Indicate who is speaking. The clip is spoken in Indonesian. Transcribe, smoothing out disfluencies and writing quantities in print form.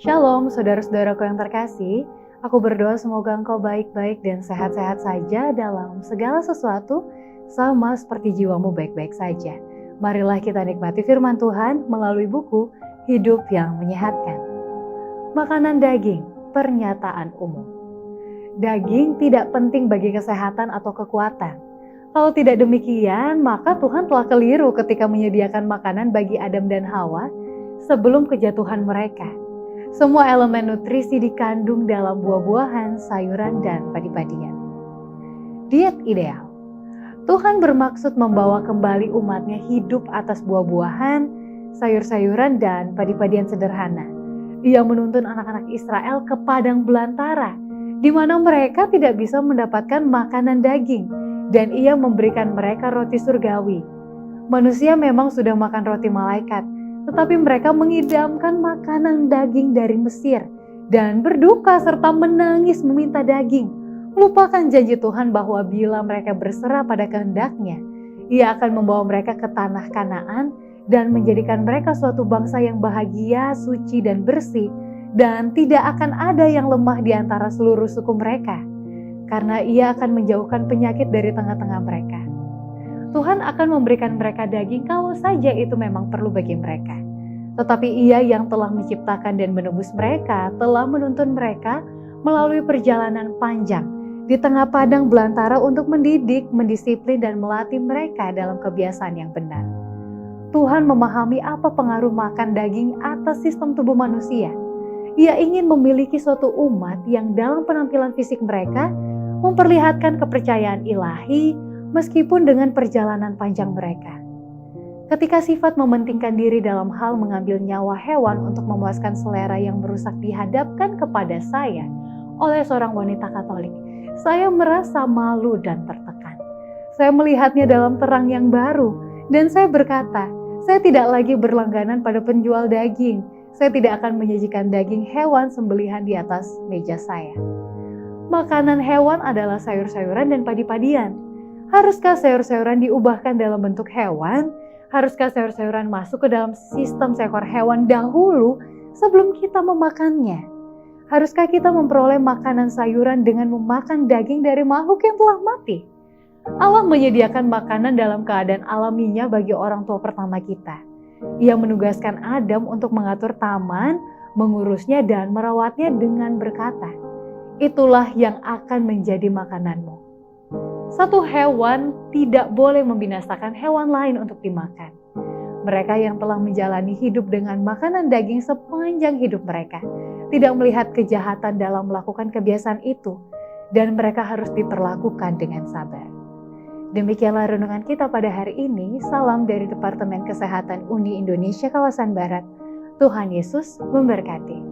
Speaker 1: Shalom saudara-saudaraku yang terkasih, aku berdoa semoga engkau baik-baik dan sehat-sehat saja dalam segala sesuatu, sama seperti jiwamu baik-baik saja. Marilah kita nikmati firman Tuhan melalui buku Hidup yang Menyehatkan. Makanan daging, pernyataan umum. Daging tidak penting bagi kesehatan atau kekuatan. Kalau tidak demikian, maka Tuhan telah keliru ketika menyediakan makanan bagi Adam dan Hawa sebelum kejatuhan mereka. Semua elemen nutrisi dikandung dalam buah-buahan, sayuran, dan padi-padian. Diet ideal. Tuhan bermaksud membawa kembali umatnya hidup atas buah-buahan, sayur-sayuran, dan padi-padian sederhana. Ia menuntun anak-anak Israel ke padang belantara, di mana mereka tidak bisa mendapatkan makanan daging, dan ia memberikan mereka roti surgawi. Manusia memang sudah makan roti malaikat, tetapi mereka mengidamkan makanan daging dari Mesir dan berduka serta menangis meminta daging, melupakan janji Tuhan bahwa bila mereka berserah pada kehendaknya, Ia akan membawa mereka ke tanah Kanaan dan menjadikan mereka suatu bangsa yang bahagia, suci, dan bersih, dan tidak akan ada yang lemah di antara seluruh suku mereka, karena Ia akan menjauhkan penyakit dari tengah-tengah mereka. Tuhan akan memberikan mereka daging kalau saja itu memang perlu bagi mereka. Tetapi Ia yang telah menciptakan dan menebus mereka telah menuntun mereka melalui perjalanan panjang di tengah padang belantara untuk mendidik, mendisiplin, dan melatih mereka dalam kebiasaan yang benar. Tuhan memahami apa pengaruh makan daging atas sistem tubuh manusia. Ia ingin memiliki suatu umat yang dalam penampilan fisik mereka memperlihatkan kepercayaan ilahi, meskipun dengan perjalanan panjang mereka. Ketika sifat mementingkan diri dalam hal mengambil nyawa hewan untuk memuaskan selera yang merusak dihadapkan kepada saya oleh seorang wanita Katolik, saya merasa malu dan tertekan. Saya melihatnya dalam terang yang baru, dan saya berkata, saya tidak lagi berlangganan pada penjual daging. Saya tidak akan menyajikan daging hewan sembelihan di atas meja saya. Makanan hewan adalah sayur-sayuran dan padi-padian. Haruskah sayur-sayuran diubahkan dalam bentuk hewan? Haruskah sayur-sayuran masuk ke dalam sistem seekor hewan dahulu sebelum kita memakannya? Haruskah kita memperoleh makanan sayuran dengan memakan daging dari makhluk yang telah mati? Allah menyediakan makanan dalam keadaan alaminya bagi orang tua pertama kita. Ia menugaskan Adam untuk mengatur taman, mengurusnya dan merawatnya dengan berkata, "Itulah yang akan menjadi makananmu." Satu hewan tidak boleh membinasakan hewan lain untuk dimakan. Mereka yang telah menjalani hidup dengan makanan daging sepanjang hidup mereka tidak melihat kejahatan dalam melakukan kebiasaan itu, dan mereka harus diperlakukan dengan sabar. Demikianlah renungan kita pada hari ini. Salam dari Departemen Kesehatan Uni Indonesia Kawasan Barat. Tuhan Yesus memberkati.